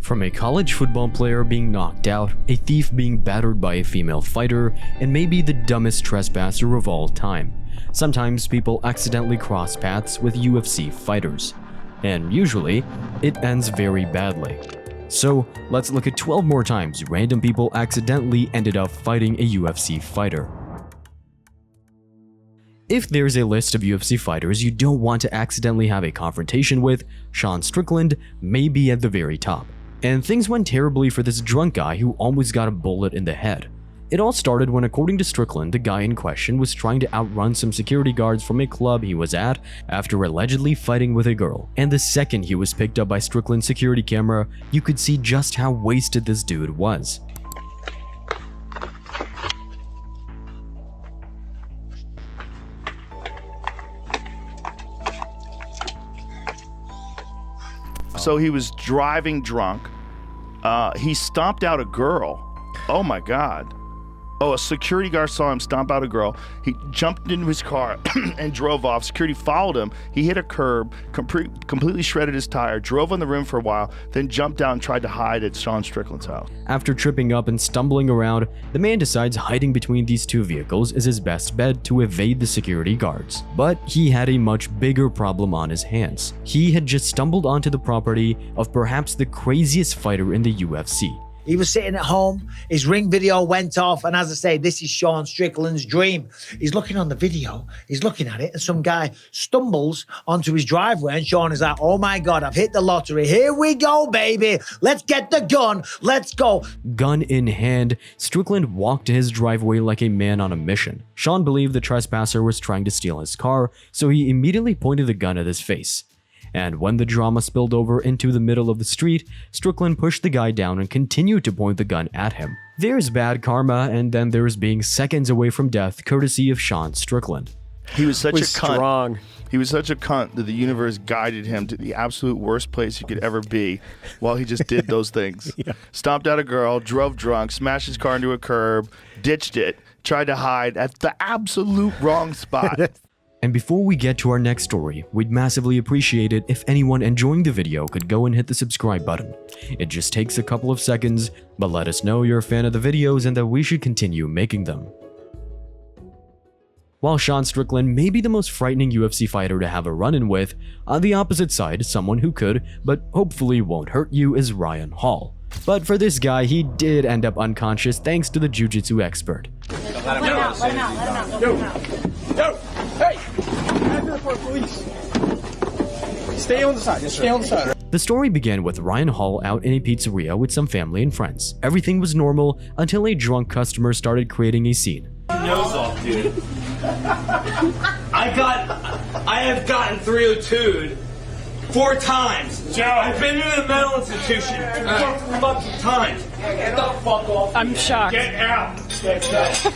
From a college football player being knocked out, a thief being battered by a female fighter, and maybe the dumbest trespasser of all time. Sometimes people accidentally cross paths with UFC fighters, and usually, it ends very badly. So, let's look at 12 more times random people accidentally ended up fighting a UFC fighter. If there's a list of UFC fighters you don't want to accidentally have a confrontation with, Sean Strickland may be at the very top. And things went terribly for this drunk guy who almost got a bullet in the head. It all started when, according to Strickland, the guy in question was trying to outrun some security guards from a club he was at after allegedly fighting with a girl. And the second he was picked up by Strickland's security camera, you could see just how wasted this dude was. So he was driving drunk. He stomped out a girl. Oh my God. Oh, a security guard saw him stomp out a girl. He jumped into his car and drove off. Security followed him. He hit a curb, completely shredded his tire, drove on the rim for a while, then jumped out and tried to hide at Sean Strickland's house. After tripping up and stumbling around, the man decides hiding between these two vehicles is his best bet to evade the security guards. But he had a much bigger problem on his hands. He had just stumbled onto the property of perhaps the craziest fighter in the UFC. He was sitting at home, his Ring video went off, and as I say, this is Sean Strickland's dream. He's looking on the video, he's looking at it, and some guy stumbles onto his driveway, and Sean is like, oh my God, I've hit the lottery. Here we go, baby. Let's get the gun. Let's go. Gun in hand, Strickland walked to his driveway like a man on a mission. Sean believed the trespasser was trying to steal his car, so he immediately pointed the gun at his face. And when the drama spilled over into the middle of the street, Strickland pushed the guy down and continued to point the gun at him. There's bad karma, and then there's being seconds away from death courtesy of Sean Strickland. He was such a cunt. Strong. He was such a cunt that the universe guided him to the absolute worst place he could ever be while he just did those things. Yeah. Stomped out a girl, drove drunk, smashed his car into a curb, ditched it, tried to hide at the absolute wrong spot. And before we get to our next story, we'd massively appreciate it if anyone enjoying the video could go and hit the subscribe button. It just takes a couple of seconds, but let us know you're a fan of the videos and that we should continue making them. While Sean Strickland may be the most frightening UFC fighter to have a run-in with, on the opposite side, someone who could, but hopefully won't hurt you, is Ryan Hall. But for this guy, he did end up unconscious thanks to the jiu-jitsu expert. Let him out. Yo! Hey! I'm here for police. Stay on the side. Just stay on the side. The story began with Ryan Hall out in a pizzeria with some family and friends. Everything was normal until a drunk customer started creating a scene. Nose off, dude. I have gotten 302'd 4 times. Joe, I've been to the mental institution 4 fucking times. Get the fuck off. I'm shocked. Get out. Get out.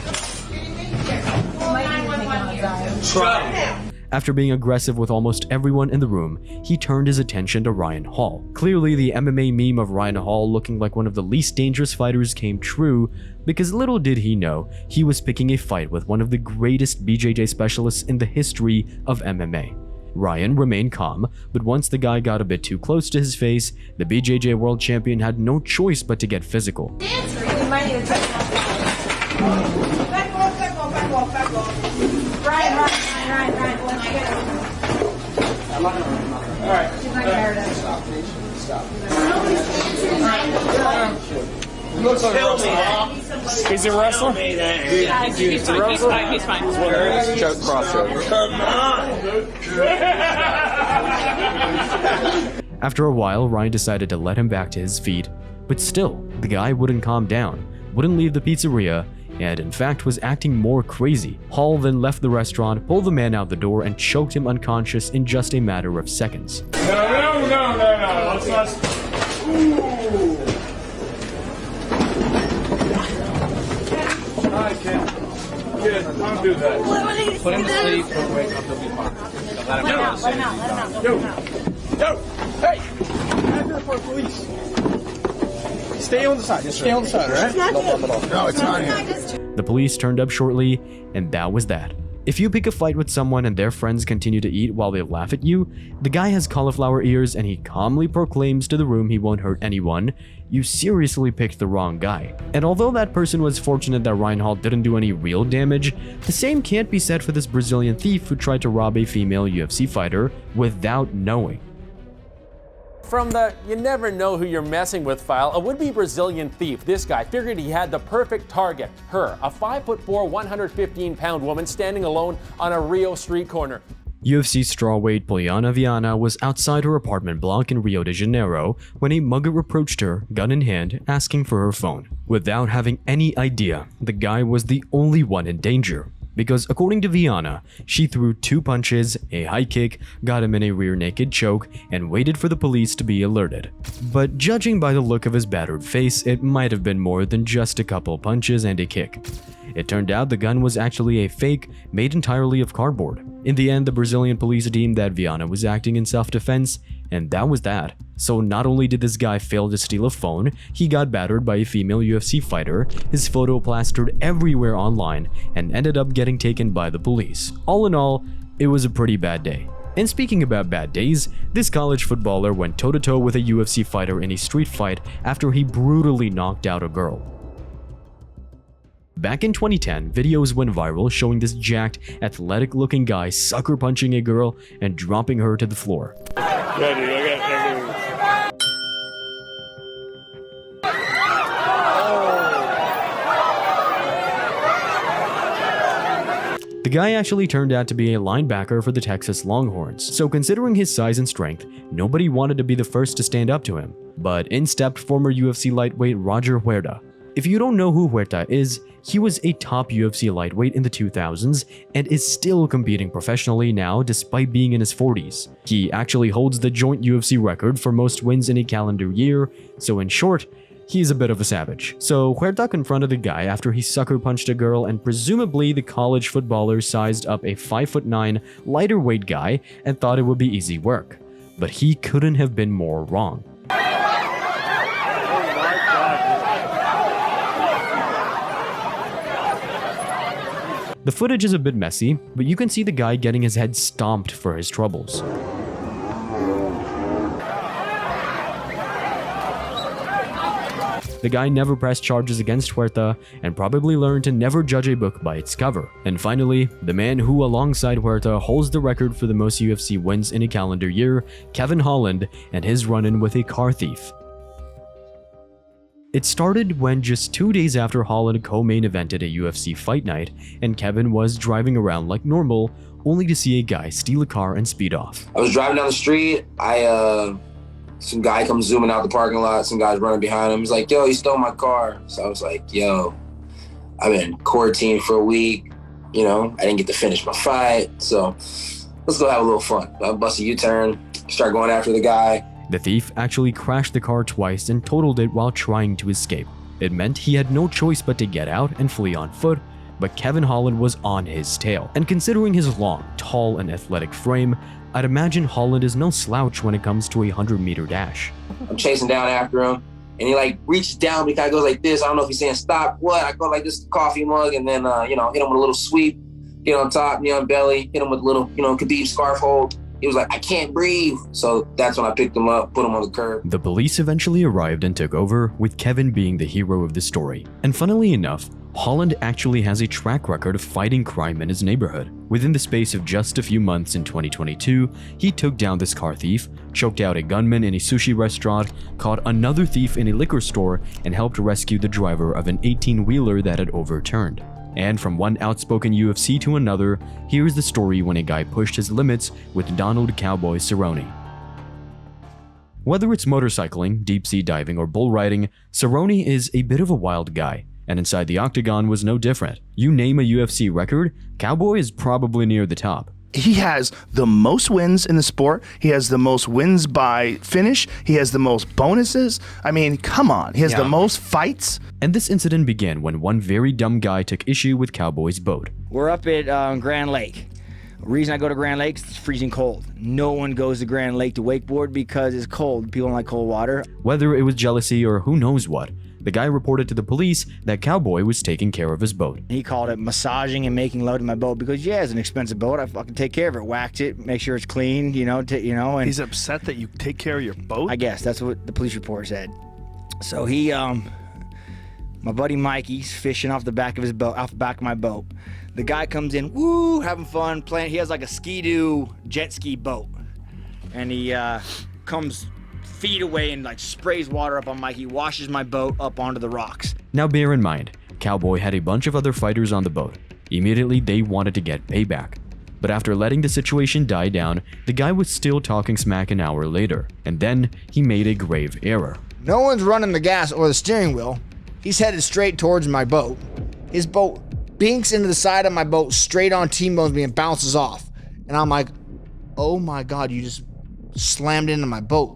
After being aggressive with almost everyone in the room, he turned his attention to Ryan Hall. Clearly, the MMA meme of Ryan Hall looking like one of the least dangerous fighters came true, because little did he know, he was picking a fight with one of the greatest BJJ specialists in the history of MMA. Ryan remained calm, but once the guy got a bit too close to his face, the BJJ world champion had no choice but to get physical. He's a wrestler? He's fine. He's fine. Choke, cross choke. Come on. After a while, Ryan decided to let him back to his feet, but still, the guy wouldn't calm down, wouldn't leave the pizzeria, and in fact was acting more crazy. Hall then left the restaurant, pulled the man out the door, and choked him unconscious in just a matter of seconds. No. Let's not. Ooh. Alright, kid. Kid, don't do that. Put him to sleep. Wake up, he'll be fine. Let him out. Yo! Hey! I'm here for police. Stay on the side. Just stay on the side, all right? No problem at all. No, it's not him. The police turned up shortly, and that was that. If you pick a fight with someone and their friends continue to eat while they laugh at you, the guy has cauliflower ears and he calmly proclaims to the room he won't hurt anyone, you seriously picked the wrong guy. And although that person was fortunate that Reinhold didn't do any real damage, the same can't be said for this Brazilian thief who tried to rob a female UFC fighter without knowing. From the you never know who you're messing with file, a would-be Brazilian thief, this guy figured he had the perfect target. Her, a 5'4", 115-pound woman standing alone on a Rio street corner. UFC strawweight Polyana Viana was outside her apartment block in Rio de Janeiro when a mugger approached her, gun in hand, asking for her phone. Without having any idea, the guy was the only one in danger. Because according to Viana, she threw 2 punches, a high kick, got him in a rear naked choke, and waited for the police to be alerted. But judging by the look of his battered face, it might have been more than just a couple punches and a kick. It turned out the gun was actually a fake, made entirely of cardboard. In the end, the Brazilian police deemed that Viana was acting in self-defense, and that was that. So not only did this guy fail to steal a phone, he got battered by a female UFC fighter, his photo plastered everywhere online, and ended up getting taken by the police. All in all, it was a pretty bad day. And speaking about bad days, this college footballer went toe-to-toe with a UFC fighter in a street fight after he brutally knocked out a girl. Back in 2010, videos went viral showing this jacked, athletic-looking guy sucker punching a girl and dropping her to the floor. The guy actually turned out to be a linebacker for the Texas Longhorns, so considering his size and strength, nobody wanted to be the first to stand up to him. But in stepped former UFC lightweight Roger Huerta. If you don't know who Huerta is, he was a top UFC lightweight in the 2000s and is still competing professionally now despite being in his 40s. He actually holds the joint UFC record for most wins in a calendar year, so in short, he's a bit of a savage. So Huerta confronted the guy after he sucker punched a girl, and presumably the college footballer sized up a 5'9" lighter weight guy and thought it would be easy work. But he couldn't have been more wrong. The footage is a bit messy, but you can see the guy getting his head stomped for his troubles. The guy never pressed charges against Huerta and probably learned to never judge a book by its cover. And finally, the man who alongside Huerta holds the record for the most UFC wins in a calendar year, Kevin Holland, and his run-in with a car thief. It started when just 2 days after Holland co-main evented a UFC fight night, and Kevin was driving around like normal, only to see a guy steal a car and speed off. I was driving down the street, some guy comes zooming out the parking lot, some guy's running behind him. He's like, yo, he stole my car. So I was like, yo, I've been quarantined for a week, you know, I didn't get to finish my fight, so let's go have a little fun. I bust a U-turn, start going after the guy. The thief actually crashed the car twice and totaled it while trying to escape. It meant he had no choice but to get out and flee on foot, but Kevin Holland was on his tail. And considering his long, tall, and athletic frame, I'd imagine Holland is no slouch when it comes to a 100-meter dash. I'm chasing down after him, and he like reaches down, but he kind of goes like this. I don't know if he's saying stop, what? I go like this coffee mug, and then, hit him with a little sweep, get on top, knee on belly, hit him with a little, Khabib scarf hold. He was like, I can't breathe. So that's when I picked him up, put him on the curb. The police eventually arrived and took over, with Kevin being the hero of the story. And funnily enough, Holland actually has a track record of fighting crime in his neighborhood. Within the space of just a few months in 2022, he took down this car thief, choked out a gunman in a sushi restaurant, caught another thief in a liquor store, and helped rescue the driver of an 18-wheeler that had overturned. And from one outspoken UFC to another, here's the story when a guy pushed his limits with Donald Cowboy Cerrone. Whether it's motorcycling, deep-sea diving, or bull riding, Cerrone is a bit of a wild guy, and inside the octagon was no different. You name a UFC record, Cowboy is probably near the top. He has the most wins in the sport. He has the most wins by finish. He has the most bonuses. I mean, come on. He has the most fights. And this incident began when one very dumb guy took issue with Cowboy's boat. We're up at Grand Lake. The reason I go to Grand Lake is it's freezing cold. No one goes to Grand Lake to wakeboard because it's cold. People don't like cold water. Whether it was jealousy or who knows what, the guy reported to the police that Cowboy was taking care of his boat. He called it massaging and making love to my boat because, yeah, it's an expensive boat. I fucking take care of it, wax it, make sure it's clean, and he's upset that you take care of your boat? I guess that's what the police report said. So my buddy Mikey's fishing off the back of his boat, off the back of my boat. The guy comes in, woo, having fun, playing. He has like a Ski-Doo jet ski boat. And he comes feet away and like sprays water up on Mikey, washes my boat up onto the rocks. Now bear in mind, Cowboy had a bunch of other fighters on the boat. Immediately they wanted to get payback. But after letting the situation die down, the guy was still talking smack an hour later. And then he made a grave error. No one's running the gas or the steering wheel. He's headed straight towards my boat. His boat binks into the side of my boat straight on T-bones me and bounces off. And I'm like, oh my God, you just slammed into my boat.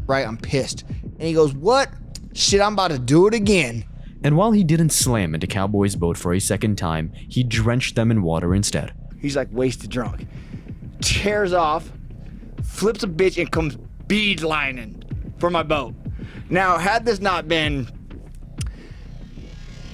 Right, I'm pissed. And he goes, what? Shit, I'm about to do it again. And while he didn't slam into Cowboy's boat for a second time, he drenched them in water instead. He's like wasted drunk. Tears off, flips a bitch and comes beelining for my boat. Now, had this not been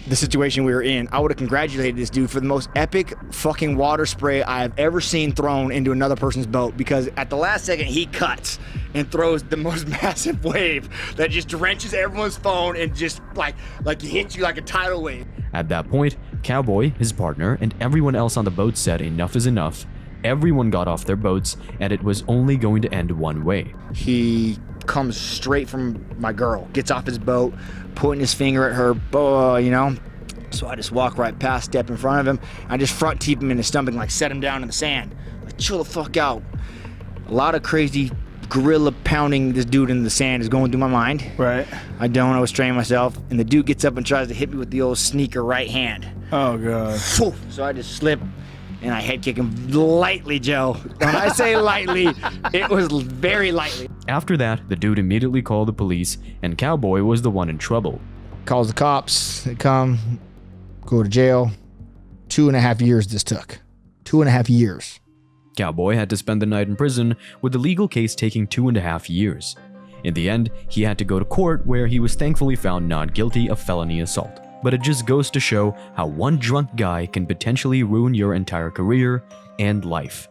the situation we were in, I would have congratulated this dude for the most epic fucking water spray I have ever seen thrown into another person's boat, because at the last second he cuts and throws the most massive wave that just drenches everyone's phone and just like hits you like a tidal wave. At that point, Cowboy, his partner, and everyone else on the boat said enough is enough. Everyone got off their boats and it was only going to end one way. He comes straight from my girl, gets off his boat, pointing his finger at her, So I just walk right past, step in front of him. I just front teep him in his stomach, like set him down in the sand. Like, chill the fuck out. A lot of crazy gorilla pounding this dude in the sand is going through my mind. Right. I don't restrain myself, and the dude gets up and tries to hit me with the old sneaker right hand. Oh God. So I just slip and I head kick him lightly, Joe. When I say lightly, it was very lightly. After that, the dude immediately called the police, and Cowboy was the one in trouble. Calls the cops, they come, go to jail. 2.5 years this took. 2.5 years. Cowboy had to spend the night in prison, with the legal case taking 2.5 years. In the end, he had to go to court, where he was thankfully found not guilty of felony assault. But it just goes to show how one drunk guy can potentially ruin your entire career and life.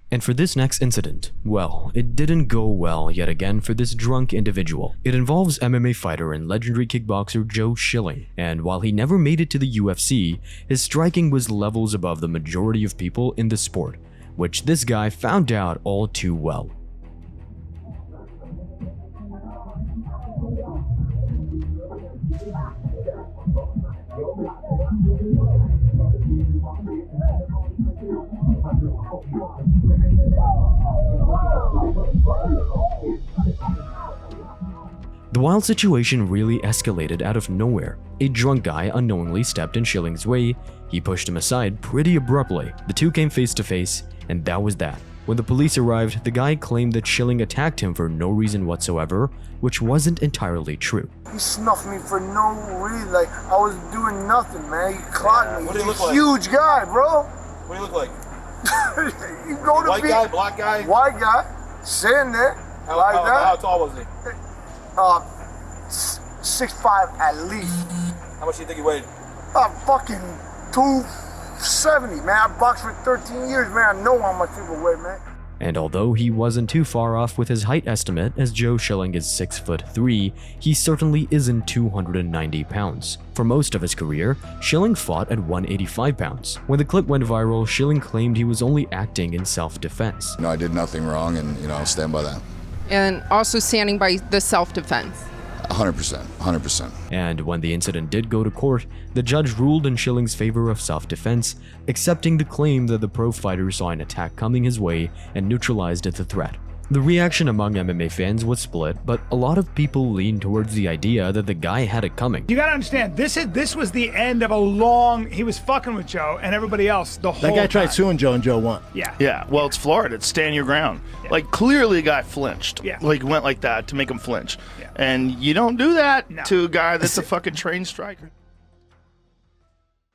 And for this next incident, well, it didn't go well yet again for this drunk individual. It involves MMA fighter and legendary kickboxer Joe Schilling, and while he never made it to the UFC, his striking was levels above the majority of people in the sport, which this guy found out all too well. The wild situation really escalated out of nowhere. A drunk guy unknowingly stepped in Schilling's way. He pushed him aside pretty abruptly. The two came face to face, and that was that. When the police arrived, the guy claimed that Schilling attacked him for no reason whatsoever, which wasn't entirely true. He snuffed me for no reason. Like, I was doing nothing, man. He clocked me. What do you look like? Huge guy, bro. What do you look like? You go to White guy, black guy? White guy. Sitting there. How tall was he? 6'5" at least. How much do you think he weighed? Fucking 270, man. I boxed for 13 years, man. I know how much people weigh, man. And although he wasn't too far off with his height estimate, as Joe Schilling is 6'3", he certainly isn't 290 pounds. For most of his career, Schilling fought at 185 pounds. When the clip went viral, Schilling claimed he was only acting in self-defense. No, I did nothing wrong, and I'll stand by that. And also standing by the self-defense. 100%, 100%. And when the incident did go to court, the judge ruled in Schilling's favor of self-defense, accepting the claim that the pro fighter saw an attack coming his way and neutralized the threat. The reaction among MMA fans was split, but a lot of people leaned towards the idea that the guy had it coming. You gotta understand, this was the end of a long, he was fucking with Joe and everybody else the whole That guy tried time. suing Joe and Joe won. Yeah. Yeah, well, it's Florida. It's stand your ground. Yeah. Like, clearly the guy flinched. Yeah. Like, went like that to make him flinch. Yeah. And you don't do that No. to a guy that's a fucking trained striker.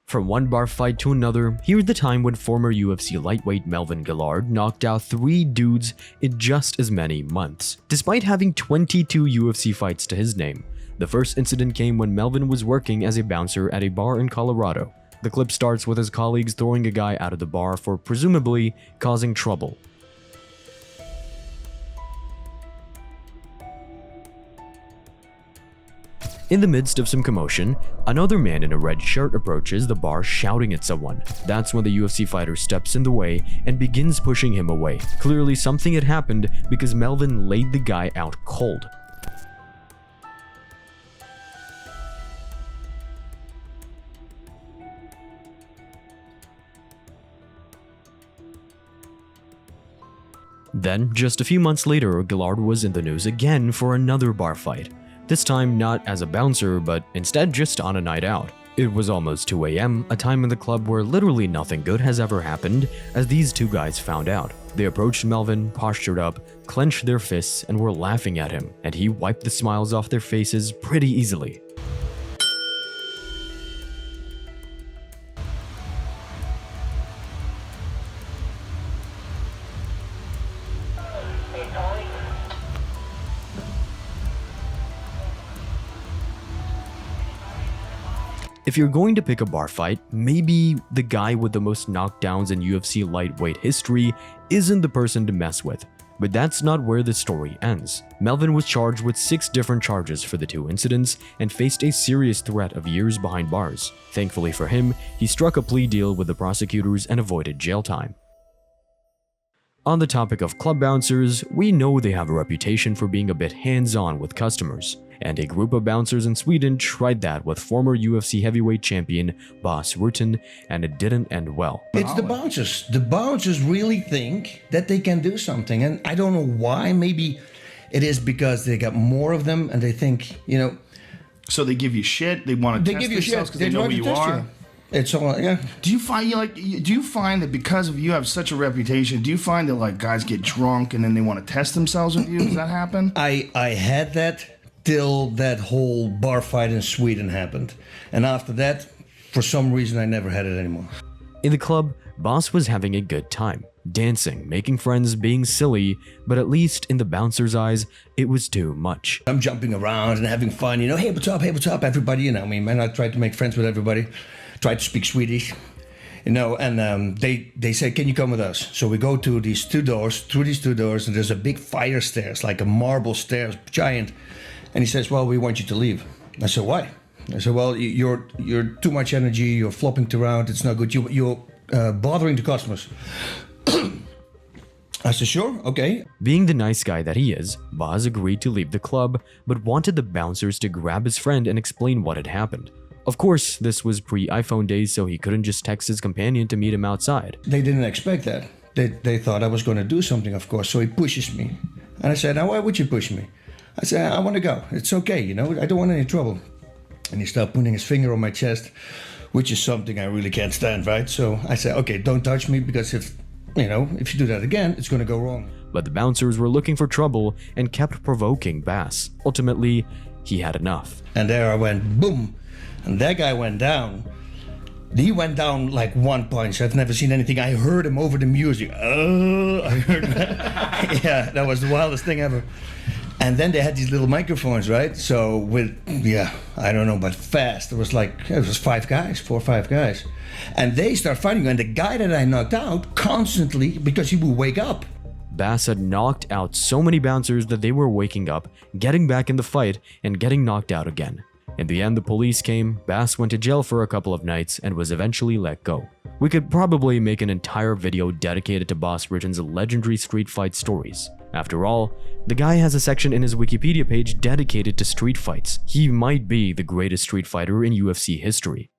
From one bar fight to another, here's the time when former UFC lightweight Melvin Guillard knocked out 3 dudes in just as many months. Despite having 22 UFC fights to his name, the first incident came when Melvin was working as a bouncer at a bar in Colorado. The clip starts with his colleagues throwing a guy out of the bar for presumably causing trouble. In the midst of some commotion, another man in a red shirt approaches the bar shouting at someone. That's when the UFC fighter steps in the way and begins pushing him away. Clearly something had happened because Melvin laid the guy out cold. Then, just a few months later, Guillard was in the news again for another bar fight. This time not as a bouncer, but instead just on a night out. It was almost 2 a.m., a time in the club where literally nothing good has ever happened, as these 2 guys found out. They approached Melvin, postured up, clenched their fists, and were laughing at him, and he wiped the smiles off their faces pretty easily. If you're going to pick a bar fight, maybe the guy with the most knockdowns in UFC lightweight history isn't the person to mess with. But that's not where the story ends. Melvin was charged with 6 different charges for the 2 incidents and faced a serious threat of years behind bars. Thankfully for him, he struck a plea deal with the prosecutors and avoided jail time. On the topic of club bouncers, we know they have a reputation for being a bit hands-on with customers. And a group of bouncers in Sweden tried that with former UFC heavyweight champion Bas Rutten, and it didn't end well. It's the bouncers. The bouncers really think that they can do something, and I don't know why. Maybe it is because they got more of them, and they think, you know. So they give you shit. They want to test themselves because they know who you are. It's all, yeah. Do you find that because of you have such a reputation? Do you find that like guys get drunk and then they want to test themselves with you? Does that happen? I had that till that whole bar fight in Sweden happened. And after that, for some reason, I never had it anymore. In the club, Bas was having a good time, dancing, making friends, being silly, but at least in the bouncer's eyes, it was too much. I'm jumping around and having fun, you know, hey, what's up, everybody, you know, I mean, man, I tried to make friends with everybody, tried to speak Swedish, you know, and they say, can you come with us? So we go to these 2 doors, through these 2 doors, and there's a big fire stairs, like a marble stairs, giant. And he says, well, we want you to leave. I said, why? I said, well, you're too much energy, you're flopping around, it's not good, you're bothering the customers. I said, sure, okay. Being the nice guy that he is, Bas agreed to leave the club, but wanted the bouncers to grab his friend and explain what had happened. Of course, this was pre-iPhone days, so he couldn't just text his companion to meet him outside. They didn't expect that. They thought I was going to do something, of course, so he pushes me. And I said, now why would you push me? I said, I want to go. It's okay, you know, I don't want any trouble. And he started putting his finger on my chest, which is something I really can't stand, right? So I said, okay, don't touch me, because if you do that again, it's going to go wrong. But the bouncers were looking for trouble and kept provoking Bas. Ultimately, he had enough. And there I went, boom, and that guy went down. He went down like 1 punch. I've never seen anything. I heard him over the music. I heard that. Yeah, that was the wildest thing ever. And then they had these little microphones, right? So I don't know, but fast. It was 4 or 5 guys. And they start fighting. And the guy that I knocked out constantly, because he would wake up. Bas had knocked out so many bouncers that they were waking up, getting back in the fight, and getting knocked out again. In the end, the police came, Bas went to jail for a couple of nights, and was eventually let go. We could probably make an entire video dedicated to Bas Rutten's legendary street fight stories. After all, the guy has a section in his Wikipedia page dedicated to street fights. He might be the greatest street fighter in UFC history.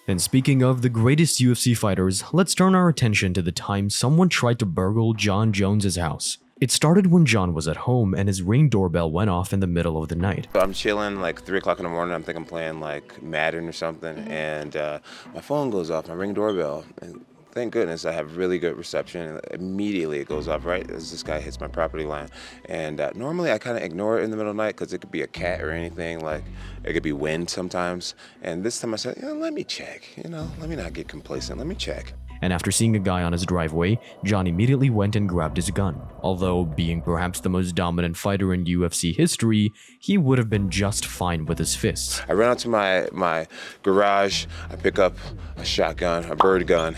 And speaking of the greatest UFC fighters, let's turn our attention to the time someone tried to burgle Jon Jones' house. It started when Jon was at home and his Ring doorbell went off in the middle of the night. I'm chilling like 3 o'clock in the morning. I'm playing like Madden or something, and my phone goes off, my Ring doorbell. And thank goodness I have really good reception. Immediately it goes off right as this guy hits my property line. And normally I kind of ignore it in the middle of the night because it could be a cat or anything, like it could be wind sometimes. And this time I said, let me check, let me not get complacent, let me check. And after seeing a guy on his driveway, Jon immediately went and grabbed his gun. Although, being perhaps the most dominant fighter in UFC history, he would have been just fine with his fists. I ran out to my garage, I pick up a shotgun, a bird gun.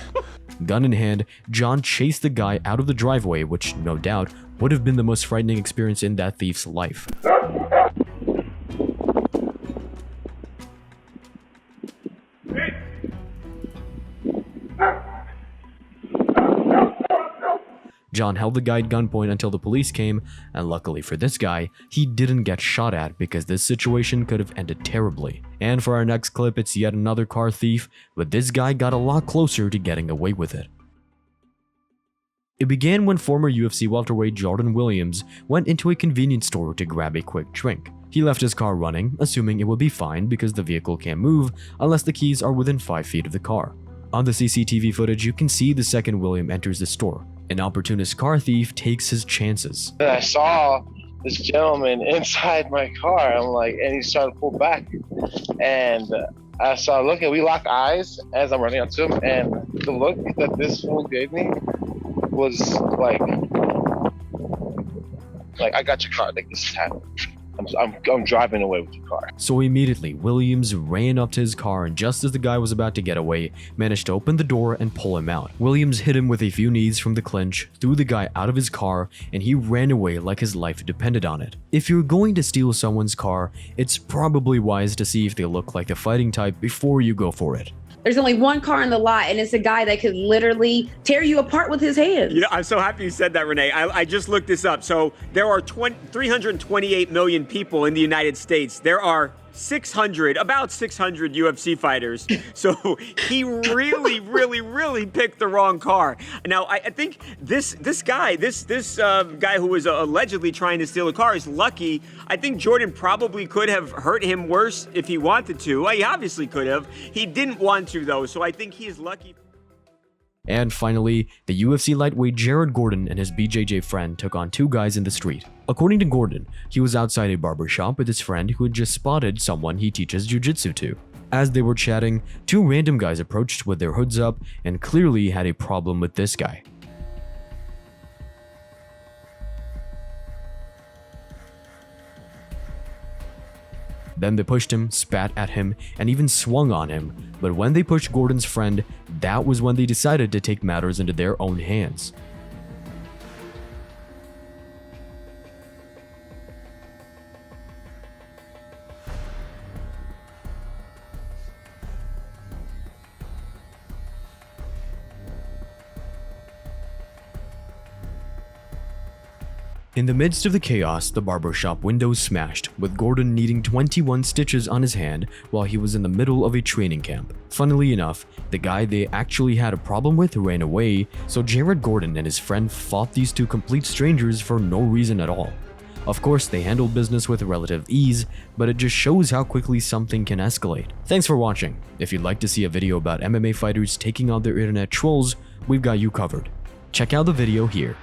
Gun in hand, Jon chased the guy out of the driveway, which, no doubt, would have been the most frightening experience in that thief's life. Jon held the guy at gunpoint until the police came, and luckily for this guy, he didn't get shot at because this situation could have ended terribly. And for our next clip, it's yet another car thief, but this guy got a lot closer to getting away with it. It began when former UFC welterweight Jordan Williams went into a convenience store to grab a quick drink. He left his car running, assuming it would be fine because the vehicle can't move unless the keys are within 5 feet of the car. On the CCTV footage, you can see the second William enters the store. An opportunist car thief takes his chances. I saw this gentleman inside my car. And he started to pull back. And I saw, we locked eyes as I'm running up to him. And the look that this fool gave me was like I got your car, this is happening. I'm driving away with your car. So immediately, Williams ran up to his car and just as the guy was about to get away, managed to open the door and pull him out. Williams hit him with a few knees from the clinch, threw the guy out of his car, and he ran away like his life depended on it. If you're going to steal someone's car, it's probably wise to see if they look like the fighting type before you go for it. There's only one car in the lot, and it's a guy that could literally tear you apart with his hands. I'm so happy you said that, Renee. I just looked this up. So there are 328 million people in the United States. There are about 600 UFC fighters. So he really picked the wrong car. Now, I think this guy who was allegedly trying to steal a car is lucky. I think Jordan probably could have hurt him worse if he wanted to. Well, he obviously could have. He didn't want to, though, so I think he is lucky. And finally, the UFC lightweight Jared Gordon and his BJJ friend took on 2 guys in the street. According to Gordon, he was outside a barbershop with his friend who had just spotted someone he teaches jiu-jitsu to. As they were chatting, 2 random guys approached with their hoods up and clearly had a problem with this guy. Then they pushed him, spat at him, and even swung on him. But when they pushed Gordon's friend, that was when they decided to take matters into their own hands. In the midst of the chaos, the barbershop window smashed, with Gordon needing 21 stitches on his hand while he was in the middle of a training camp. Funnily enough, the guy they actually had a problem with ran away, so Jared Gordon and his friend fought these 2 complete strangers for no reason at all. Of course, they handled business with relative ease, but it just shows how quickly something can escalate. Thanks for watching. If you'd like to see a video about MMA fighters taking on their internet trolls, we've got you covered. Check out the video here.